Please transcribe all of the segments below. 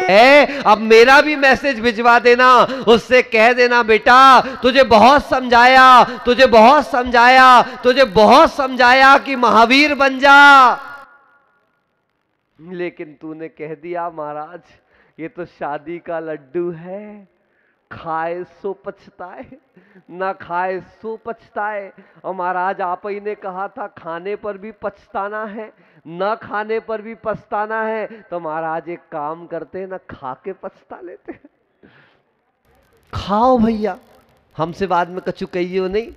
है, अब मेरा भी मैसेज भिजवा देना, उससे कह देना बेटा तुझे बहुत समझाया, तुझे बहुत समझाया, तुझे बहुत समझाया कि महावीर बन जा, लेकिन तूने कह दिया महाराज ये तो शादी का लड्डू है, खाए सो पछताए, ना खाए सो पछताए। और महाराज आप ही ने कहा था खाने पर भी पछताना है, ना खाने पर भी पछताना है, तो महाराज एक काम करते ना खा के पछता लेते। खाओ भैया, हमसे बाद में कछु कहियो नहीं,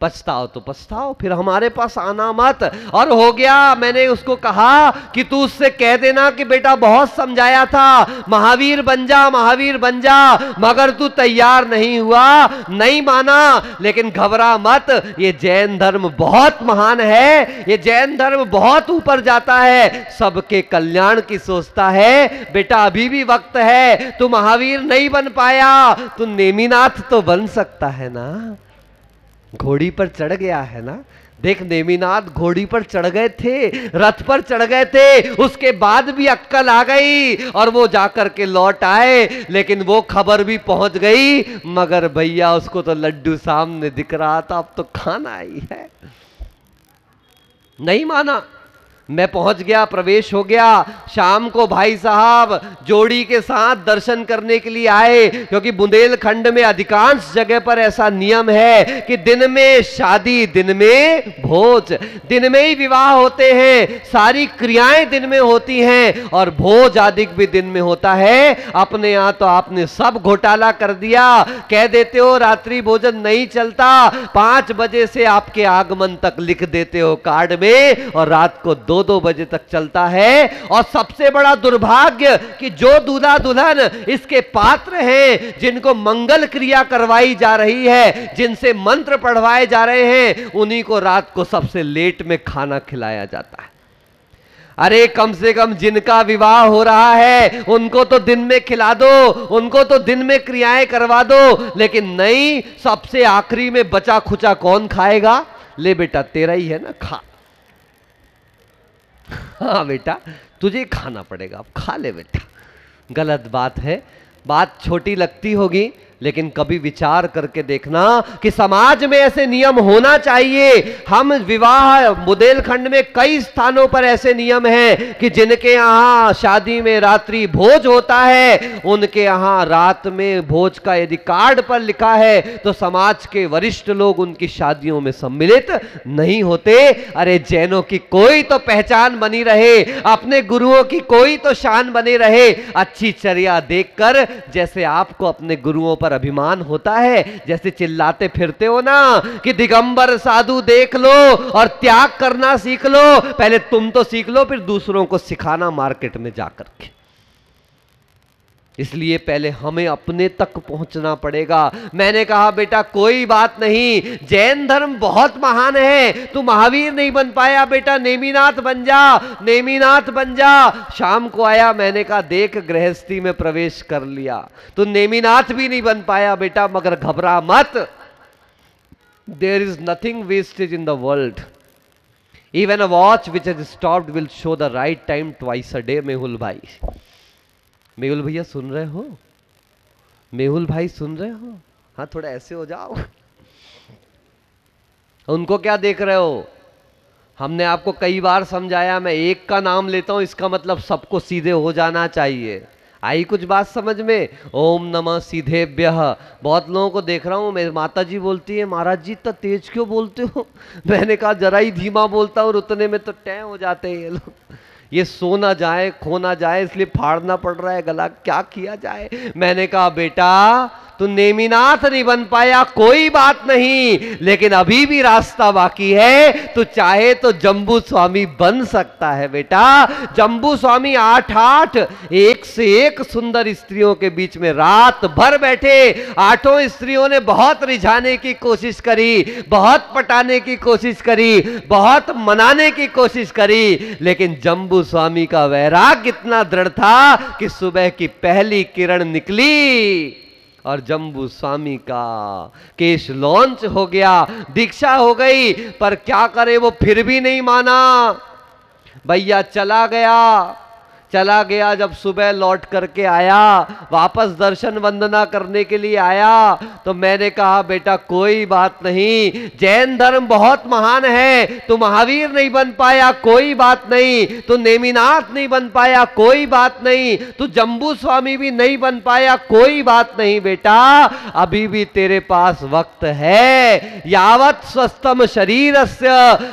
पछताओ तो पछताओ, फिर हमारे पास आना मत। और हो गया, मैंने उसको कहा कि तू उससे कह देना कि बेटा बहुत समझाया था महावीर बन जा, महावीर बन जा, मगर तू तैयार नहीं हुआ, नहीं माना। लेकिन घबरा मत, ये जैन धर्म बहुत महान है, ये जैन धर्म बहुत ऊपर जाता है, सबके कल्याण की सोचता है। बेटा अभी भी वक्त है, तू महावीर नहीं बन पाया, तू नेमिनाथ तो बन सकता है ना, घोड़ी पर चढ़ गया है ना। देख नेमिनाथ घोड़ी पर चढ़ गए थे, रथ पर चढ़ गए थे, उसके बाद भी अक्कल आ गई और वो जाकर के लौट आए, लेकिन वो खबर भी पहुंच गई, मगर भैया उसको तो लड्डू सामने दिख रहा था, अब तो खाना ही है। नहीं माना, मैं पहुंच गया, प्रवेश हो गया। शाम को भाई साहब जोड़ी के साथ दर्शन करने के लिए आए, क्योंकि बुंदेलखंड में अधिकांश जगह पर ऐसा नियम है कि दिन में शादी, दिन में भोज, दिन में ही विवाह होते हैं, सारी क्रियाएं दिन में होती हैं और भोज आदि भी दिन में होता है। अपने यहां तो आपने सब घोटाला कर दिया, कह देते हो रात्रि भोजन नहीं चलता, 5 बजे से आपके आगमन तक लिख देते हो कार्ड में, और रात को 2-2 बजे तक चलता है। और सबसे बड़ा दुर्भाग्य कि जो दूल्हा दुल्हन इसके पात्र हैं, जिनको मंगल क्रिया करवाई जा रही है, जिनसे मंत्र पढ़वाए जा रहे हैं, उन्हीं को रात को सबसे लेट में खाना खिलाया जाता है। अरे कम से कम जिनका विवाह हो रहा है उनको तो दिन में खिला दो, उनको तो दिन में क्रियाएं करवा दो, लेकिन नहीं, सबसे आखिरी में बचा खुचा कौन खाएगा? ले बेटा तेरा ही है ना, खा। हाँ बेटा तुझे खाना पड़ेगा, अब खा ले बेटा। गलत बात है, बात छोटी लगती होगी, लेकिन कभी विचार करके देखना कि समाज में ऐसे नियम होना चाहिए। हम विवाह बुंदेलखंड में कई स्थानों पर ऐसे नियम हैं कि जिनके यहाँ शादी में रात्रि भोज होता है, उनके यहाँ रात में भोज का यदि कार्ड पर लिखा है तो समाज के वरिष्ठ लोग उनकी शादियों में सम्मिलित नहीं होते। अरे जैनों की कोई तो पहचान बनी रहे, अपने गुरुओं की कोई तो शान बनी रहे। अच्छी चर्या देखकर जैसे आपको अपने गुरुओं पर अभिमान होता है, जैसे चिल्लाते फिरते हो ना कि दिगंबर साधु देख लो और त्याग करना सीख लो, पहले तुम तो सीख लो, फिर दूसरों को सिखाना मार्केट में जाकर के। इसलिए पहले हमें अपने तक पहुंचना पड़ेगा। मैंने कहा बेटा कोई बात नहीं, जैन धर्म बहुत महान है, तू महावीर नहीं बन पाया बेटा, नेमिनाथ बन जा, नेमिनाथ बन जा। शाम को आया, मैंने कहा देख गृहस्थी में प्रवेश कर लिया, तू नेमिनाथ भी नहीं बन पाया बेटा, मगर घबरा मत, there is nothing wastage in the world, even a watch which has stopped will show the right time twice a day. Mehul भाई, मेहुल भैया सुन रहे हो? मेहुल भाई सुन रहे हो? हाँ थोड़ा ऐसे हो जाओ। उनको क्या देख रहे हो? हमने आपको कई बार समझाया, मैं एक का नाम लेता हूं इसका मतलब सबको सीधे हो जाना चाहिए। आई कुछ बात समझ में? ओम नमः सीधेभ्यः। बहुत लोगों को देख रहा हूं, मेरी माता जी बोलती है महाराज जी इतना तेज क्यों बोलते हो? मैंने कहा जरा ही धीमा बोलता हूं, उतने में तो टै हो जाते हैं ये लोग। ये सो ना जाए, खो ना जाए, इसलिए फाड़ना पड़ रहा है गला, क्या किया जाए। मैंने कहा बेटा तू नेमिनाथ नहीं बन पाया, कोई बात नहीं, लेकिन अभी भी रास्ता बाकी है, तू चाहे तो जम्बू स्वामी बन सकता है बेटा। जम्बू स्वामी 8 एक से एक सुंदर स्त्रियों के बीच में रात भर बैठे, 8 स्त्रियों ने बहुत रिझाने की कोशिश करी, बहुत पटाने की कोशिश करी, बहुत मनाने की कोशिश करी, लेकिन जम्बू स्वामी का वैराग्य इतना दृढ़ था कि सुबह की पहली किरण निकली और जम्बू स्वामी का केश लॉन्च हो गया, दीक्षा हो गई। पर क्या करे, वो फिर भी नहीं माना। भैया चला गया, चला गया। जब सुबह लौट करके आया, वापस दर्शन वंदना करने के लिए आया, तो मैंने कहा बेटा कोई बात नहीं, जैन धर्म बहुत महान है, तू महावीर नहीं बन पाया कोई बात नहीं, तू नेमिनाथ नहीं बन पाया कोई बात नहीं, तू जम्बू स्वामी भी नहीं बन पाया कोई बात नहीं बेटा, अभी भी तेरे पास वक्त है। यावत स्वस्थम शरीरस्य,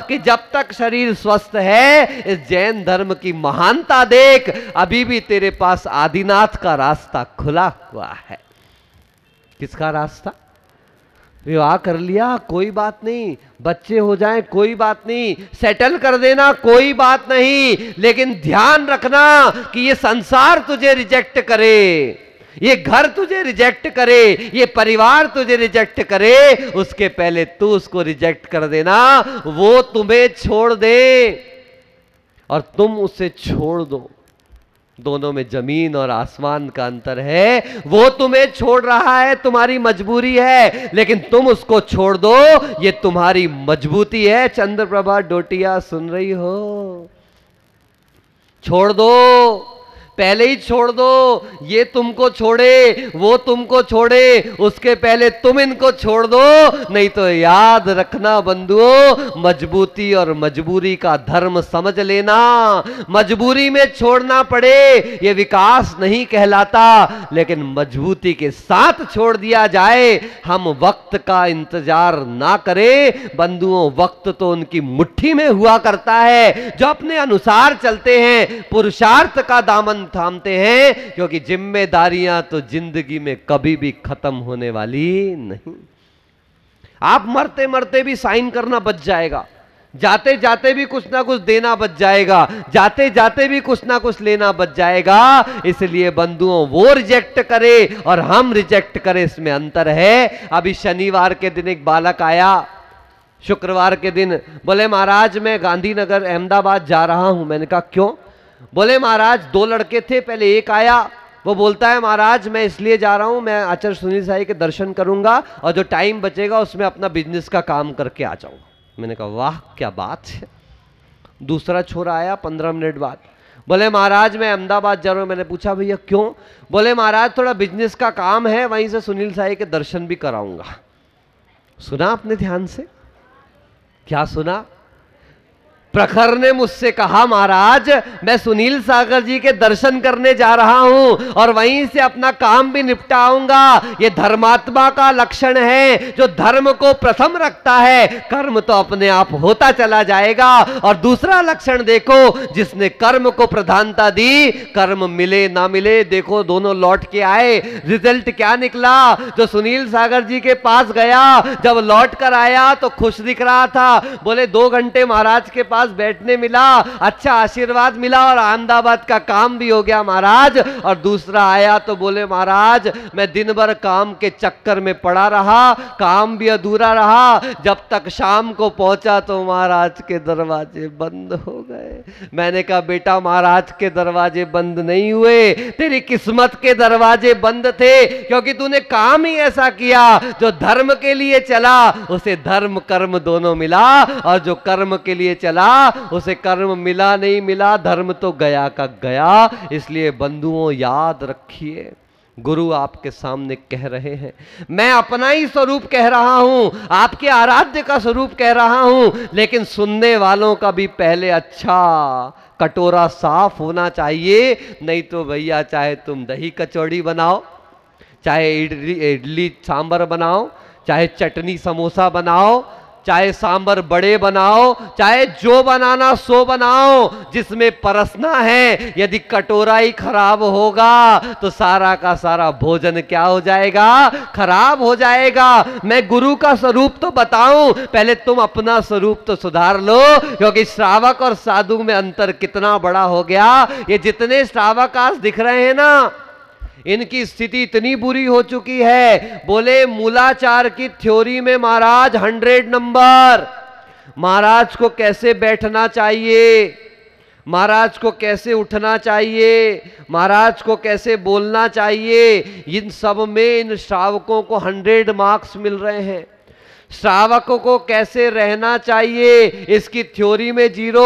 कि जब तक शरीर स्वस्थ है इस जैन धर्म की महानता देख, अभी भी तेरे पास आदिनाथ का रास्ता खुला हुआ है। किसका रास्ता? विवाह कर लिया कोई बात नहीं, बच्चे हो जाएं कोई बात नहीं, सेटल कर देना कोई बात नहीं, लेकिन ध्यान रखना कि ये संसार तुझे रिजेक्ट करे, ये घर तुझे रिजेक्ट करे, ये परिवार तुझे रिजेक्ट करे, उसके पहले तू उसको रिजेक्ट कर देना। वो तुम्हें छोड़ दे और तुम उसे छोड़ दो, दोनों में जमीन और आसमान का अंतर है। वो तुम्हें छोड़ रहा है, तुम्हारी मजबूरी है, लेकिन तुम उसको छोड़ दो, ये तुम्हारी मजबूती है। चंद्रप्रभा डोटिया सुन रही हो? छोड़ दो, पहले ही छोड़ दो। ये तुमको छोड़े, वो तुमको छोड़े, उसके पहले तुम इनको छोड़ दो। नहीं तो याद रखना बंधुओं, मजबूती और मजबूरी का धर्म समझ लेना। मजबूरी में छोड़ना पड़े ये विकास नहीं कहलाता, लेकिन मजबूती के साथ छोड़ दिया जाए। हम वक्त का इंतजार ना करें बंधुओं, वक्त तो उनकी मुट्ठी में हुआ करता है जो अपने अनुसार चलते हैं, पुरुषार्थ का दामन थामते हैं, क्योंकि जिम्मेदारियां तो जिंदगी में कभी भी खत्म होने वाली नहीं। आप मरते मरते भी साइन करना बच जाएगा, जाते जाते भी कुछ ना कुछ देना बच जाएगा, जाते जाते भी कुछ ना कुछ लेना बच जाएगा। इसलिए बंधुओं, वो रिजेक्ट करे और हम रिजेक्ट करें, इसमें अंतर है। अभी शनिवार के दिन एक बालक आया, शुक्रवार के दिन बोले महाराज मैं गांधीनगर अहमदाबाद जा रहा हूं। मैंने कहा क्यों? बोले महाराज 2 लड़के थे, पहले एक आया, वो बोलता है महाराज मैं इसलिए जा रहा हूं, मैं आचार्य सुनील साई के दर्शन करूंगा और जो टाइम बचेगा उसमें अपना बिजनेस का काम करके आ जाऊंगा। मैंने कहा वाह क्या बात है। दूसरा छोरा आया 15 मिनट बाद, बोले महाराज मैं अहमदाबाद जा रहा हूं। मैंने पूछा भैया क्यों? बोले महाराज थोड़ा बिजनेस का काम है, वहीं से सुनील साई के दर्शन भी कराऊंगा। सुना आपने ध्यान से? क्या सुना? प्रखर ने मुझसे कहा महाराज मैं सुनील सागर जी के दर्शन करने जा रहा हूं और वहीं से अपना काम भी निपटाऊंगा। ये धर्मात्मा का लक्षण है, जो धर्म को प्रथम रखता है, कर्म तो अपने आप होता चला जाएगा। और दूसरा लक्षण देखो, जिसने कर्म को प्रधानता दी, कर्म मिले ना मिले, देखो दोनों लौट के आए, रिजल्ट क्या निकला? जो सुनील सागर जी के पास गया, जब लौट कर आया तो खुश दिख रहा था, बोले 2 घंटे महाराज के पास बैठने मिला, अच्छा आशीर्वाद मिला और अहमदाबाद का काम भी हो गया महाराज। और दूसरा आया तो बोले महाराज मैं दिन भर काम के चक्कर में पड़ा रहा, काम भी अधूरा रहा, जब तक शाम को पहुंचा तो महाराज के दरवाजे बंद हो गए। मैंने कहा बेटा महाराज के दरवाजे बंद नहीं हुए, तेरी किस्मत के दरवाजे बंद थे, क्योंकि तूने काम ही ऐसा किया जो धर्म के लिए चला, उसे धर्म कर्म दोनों मिला, और जो कर्म के लिए चला उसे कर्म मिला नहीं मिला, धर्म तो गया का गया। इसलिए बंधुओं याद रखिए, गुरु आपके सामने कह रहे हैं, मैं अपना ही स्वरूप कह रहा हूं, आपके आराध्य का स्वरूप कह रहा हूं, लेकिन सुनने वालों का भी पहले अच्छा कटोरा साफ होना चाहिए। नहीं तो भैया चाहे तुम दही कचौड़ी बनाओ, चाहे इडली सांभर बनाओ, चाहे चटनी समोसा बनाओ, चाहे सांबर बड़े बनाओ, चाहे जो बनाना सो बनाओ, जिसमें परसना है, यदि कटोरा ही खराब होगा तो सारा का सारा भोजन क्या हो जाएगा? खराब हो जाएगा। मैं गुरु का स्वरूप तो बताऊं, पहले तुम अपना स्वरूप तो सुधार लो, क्योंकि श्रावक और साधु में अंतर कितना बड़ा हो गया। ये जितने श्रावक आज दिख रहे हैं ना, इनकी स्थिति इतनी बुरी हो चुकी है। बोले मूलाचार की थ्योरी में महाराज 100 नंबर, महाराज को कैसे बैठना चाहिए, महाराज को कैसे उठना चाहिए, महाराज को कैसे बोलना चाहिए, इन सब में इन श्रावकों को 100 मार्क्स मिल रहे हैं। श्रावक को कैसे रहना चाहिए इसकी थ्योरी में जीरो,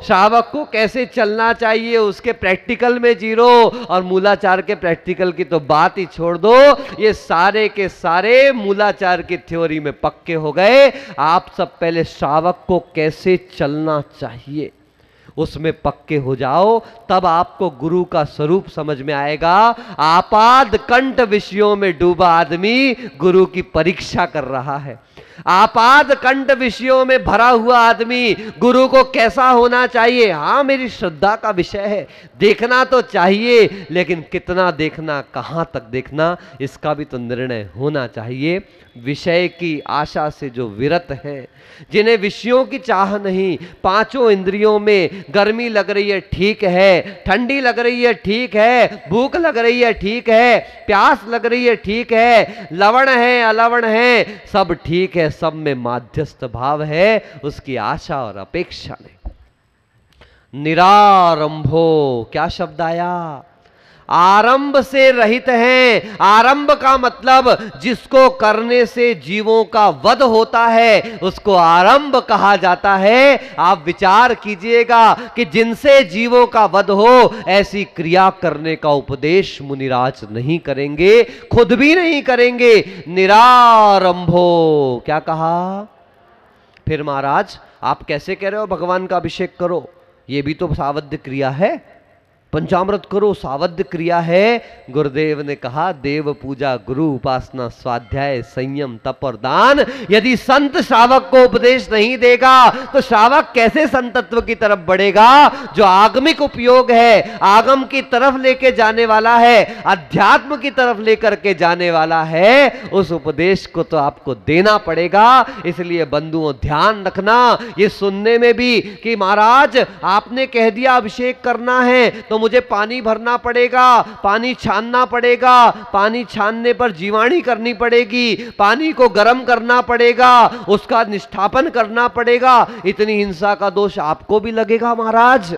श्रावक को कैसे चलना चाहिए उसके प्रैक्टिकल में जीरो, और मूलाचार के प्रैक्टिकल की तो बात ही छोड़ दो, ये सारे के सारे मूलाचार की थ्योरी में पक्के हो गए। आप सब पहले श्रावक को कैसे चलना चाहिए उसमें पक्के हो जाओ, तब आपको गुरु का स्वरूप समझ में आएगा। आपाद कंठ विषयों में डूबा आदमी गुरु की परीक्षा कर रहा है। आपाद कंठ विषयों में भरा हुआ आदमी गुरु को कैसा होना चाहिए, हाँ मेरी श्रद्धा का विषय है, देखना तो चाहिए, लेकिन कितना देखना, कहां तक देखना, इसका भी तो निर्णय होना चाहिए। विषय की आशा से जो विरत हैं, जिन्हें विषयों की चाह नहीं, पांचों इंद्रियों में गर्मी लग रही है ठीक है, ठंडी लग रही है ठीक है, भूख लग रही है ठीक है, प्यास लग रही है ठीक है, लवण है अलवण है सब ठीक है, सब में माध्यस्थ भाव है, उसकी आशा और अपेक्षा नहीं। निरारंभो, क्या शब्द आया, आरंभ से रहित हैं। आरंभ का मतलब जिसको करने से जीवों का वध होता है उसको आरंभ कहा जाता है। आप विचार कीजिएगा कि जिनसे जीवों का वध हो ऐसी क्रिया करने का उपदेश मुनिराज नहीं करेंगे, खुद भी नहीं करेंगे। निरारंभो, क्या कहा फिर महाराज, आप कैसे कह रहे हो भगवान का अभिषेक करो, ये भी तो सावध्य क्रिया है, पंचामृत करो सावध्य क्रिया है। गुरुदेव ने कहा देव पूजा, गुरु उपासना, स्वाध्याय, संयम, तप और दान। यदि संत श्रावक को उपदेश नहीं देगा तो श्रावक कैसे संतत्व की तरफ बढ़ेगा। जो आगमिक उपयोग है, आगम की तरफ लेके जाने वाला है, अध्यात्म की तरफ लेकर के जाने वाला है, उस उपदेश को तो आपको देना पड़ेगा। इसलिए बंधुओं ध्यान रखना ये सुनने में भी कि महाराज आपने कह दिया अभिषेक करना है तो मुझे पानी भरना पड़ेगा, पानी छानना पड़ेगा, पानी छानने पर जीवाणी करनी पड़ेगी, पानी को गर्म करना पड़ेगा, उसका निष्ठापन करना पड़ेगा, इतनी हिंसा का दोष आपको भी लगेगा महाराज।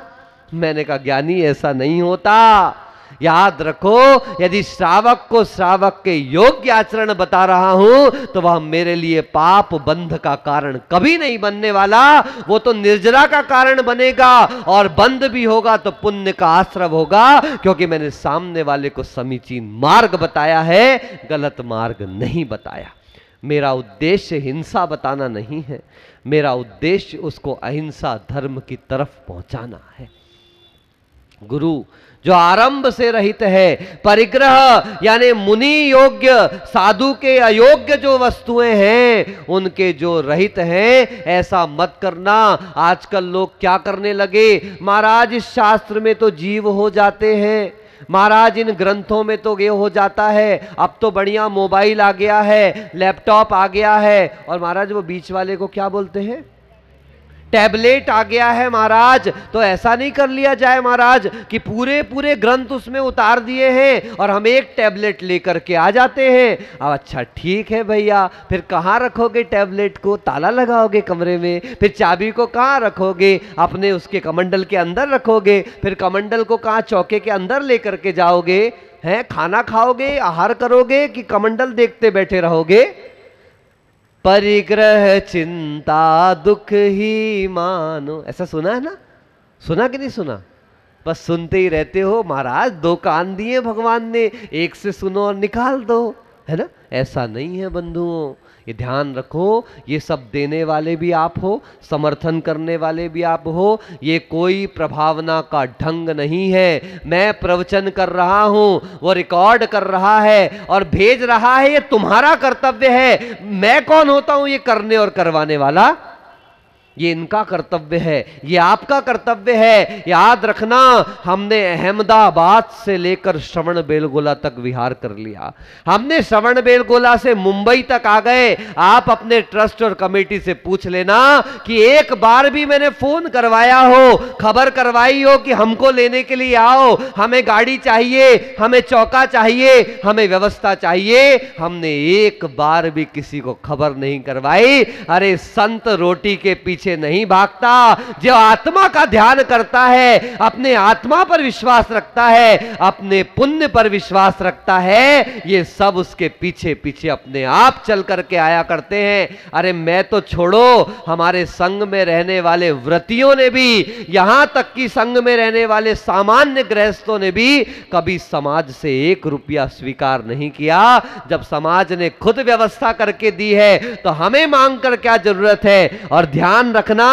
मैंने कहा ज्ञानी ऐसा नहीं होता। याद रखो, यदि श्रावक को श्रावक के योग्य आचरण बता रहा हूं तो वह मेरे लिए पाप बंध का कारण कभी नहीं बनने वाला, वो तो निर्जरा का कारण बनेगा, और बंध भी होगा तो पुण्य का आश्रव होगा, क्योंकि मैंने सामने वाले को समीचीन मार्ग बताया है, गलत मार्ग नहीं बताया। मेरा उद्देश्य हिंसा बताना नहीं है, मेरा उद्देश्य उसको अहिंसा धर्म की तरफ पहुंचाना है। गुरु जो आरंभ से रहित है, परिग्रह यानी मुनि योग्य, साधु के अयोग्य जो वस्तुएं हैं उनके जो रहित हैं, ऐसा मत करना। आजकल लोग क्या करने लगे, महाराज इस शास्त्र में तो जीव हो जाते हैं, महाराज इन ग्रंथों में तो ये हो जाता है, अब तो बढ़िया मोबाइल आ गया है, लैपटॉप आ गया है, और महाराज वो बीच वाले को क्या बोलते हैं, टैबलेट आ गया है महाराज। तो ऐसा नहीं कर लिया जाए महाराज कि पूरे पूरे ग्रंथ उसमें उतार दिए हैं और हम एक टैबलेट लेकर के आ जाते हैं। अब अच्छा ठीक है भैया, फिर कहाँ रखोगे टैबलेट को, ताला लगाओगे कमरे में, फिर चाबी को कहाँ रखोगे, अपने उसके कमंडल के अंदर रखोगे, फिर कमंडल को कहाँ चौके के अंदर लेकर के जाओगे, हैं खाना खाओगे, आहार करोगे, कि कमंडल देखते बैठे रहोगे। परिग्रह चिंता दुख ही मानो, ऐसा सुना है ना, सुना कि नहीं सुना, बस सुनते ही रहते हो महाराज, दो कान दिए भगवान ने, एक से सुनो और निकाल दो, है ना। ऐसा नहीं है बंधुओं, ये ध्यान रखो, ये सब देने वाले भी आप हो, समर्थन करने वाले भी आप हो, ये कोई प्रभावना का ढंग नहीं है। मैं प्रवचन कर रहा हूं, वो रिकॉर्ड कर रहा है और भेज रहा है, ये तुम्हारा कर्तव्य है। मैं कौन होता हूं ये करने और करवाने वाला, ये इनका कर्तव्य है, ये आपका कर्तव्य है। याद रखना, हमने अहमदाबाद से लेकर श्रवण बेलगोला तक विहार कर लिया, हमने श्रवण बेलगोला से मुंबई तक आ गए। आप अपने ट्रस्ट और कमेटी से पूछ लेना कि एक बार भी मैंने फोन करवाया हो, खबर करवाई हो कि हमको लेने के लिए आओ, हमें गाड़ी चाहिए, हमें चौका चाहिए, हमें व्यवस्था चाहिए, हमने एक बार भी किसी को खबर नहीं करवाई। अरे संत रोटी के पीछे पीछे नहीं भागता। जो आत्मा का ध्यान करता है, अपने आत्मा पर विश्वास रखता है, अपने पुण्य पर विश्वास रखता है, ये सब उसके पीछे पीछे अपने आप चल करके आया करते हैं। अरे मैं तो छोड़ो, हमारे संग में रहने वाले व्रतियों ने भी, यहां तक कि संग में रहने वाले सामान्य गृहस्थों ने भी कभी समाज से 1 रुपया स्वीकार नहीं किया। जब समाज ने खुद व्यवस्था करके दी है तो हमें मांग कर क्या जरूरत है। और ध्यान रखना,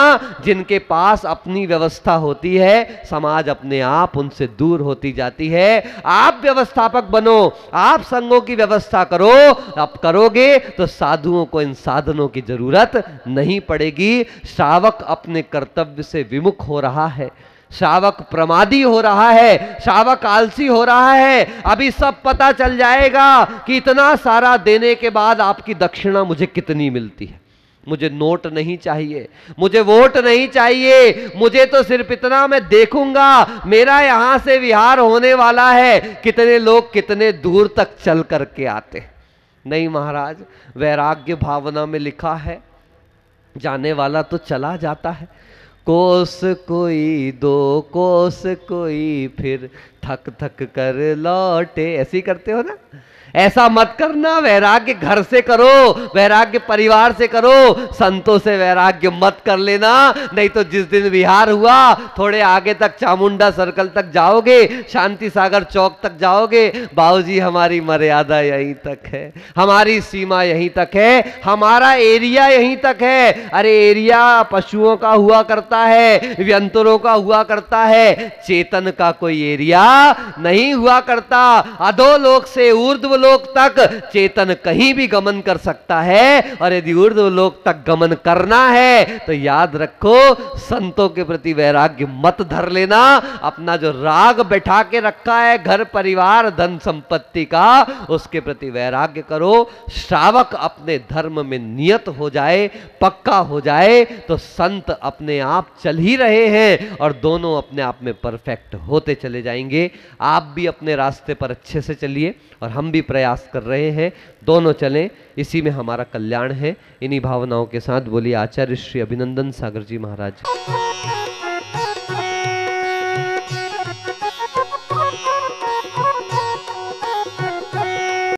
जिनके पास अपनी व्यवस्था होती है, समाज अपने आप उनसे दूर होती जाती है। आप व्यवस्थापक बनो, आप संघों की व्यवस्था करो। आप करोगे तो साधुओं को इन साधनों की जरूरत नहीं पड़ेगी। श्रावक अपने कर्तव्य से विमुख हो रहा है, श्रावक प्रमादी हो रहा है, श्रावक आलसी हो रहा है। अभी सब पता चल जाएगा कि इतना सारा देने के बाद आपकी दक्षिणा मुझे कितनी मिलती है। मुझे नोट नहीं चाहिए, मुझे वोट नहीं चाहिए, मुझे तो सिर्फ इतना मैं देखूंगा मेरा यहां से विहार होने वाला है, कितने लोग कितने दूर तक चल करके आते। नहीं महाराज, वैराग्य भावना में लिखा है, जाने वाला तो चला जाता है। कोस कोई 2 कोस कोई, फिर थक थक कर लौटे। ऐसे ही करते हो ना? ऐसा मत करना। वैराग्य घर से करो, वैराग्य परिवार से करो, संतों से वैराग्य मत कर लेना। नहीं तो जिस दिन विहार हुआ, थोड़े आगे तक चामुंडा सर्कल तक जाओगे, शांति सागर चौक तक जाओगे, बाबूजी हमारी मर्यादा यहीं तक है, हमारी सीमा यहीं तक है, हमारा एरिया यहीं तक है। अरे एरिया पशुओं का हुआ करता है, व्यंतरों का हुआ करता है, चेतन का कोई एरिया नहीं हुआ करता। अधोलोक से ऊर्ध्व लोक तक चेतन कहीं भी गमन कर सकता है। और यदि ऊर्ध्व लोक तक गमन करना है तो याद रखो, संतों के प्रति वैराग्य मत धर लेना। अपना जो राग बैठा के रखा है घर परिवार धन संपत्ति का, उसके प्रति वैराग्य करो। श्रावक अपने धर्म में नियत हो जाए, पक्का हो जाए, तो संत अपने आप चल ही रहे हैं और दोनों अपने आप में परफेक्ट होते चले जाएंगे। आप भी अपने रास्ते पर अच्छे से चलिए और हम भी प्रयास कर रहे हैं, दोनों चलें, इसी में हमारा कल्याण है। इन्हीं भावनाओं के साथ बोलिए आचार्य श्री अभिनंदन सागर जी महाराज।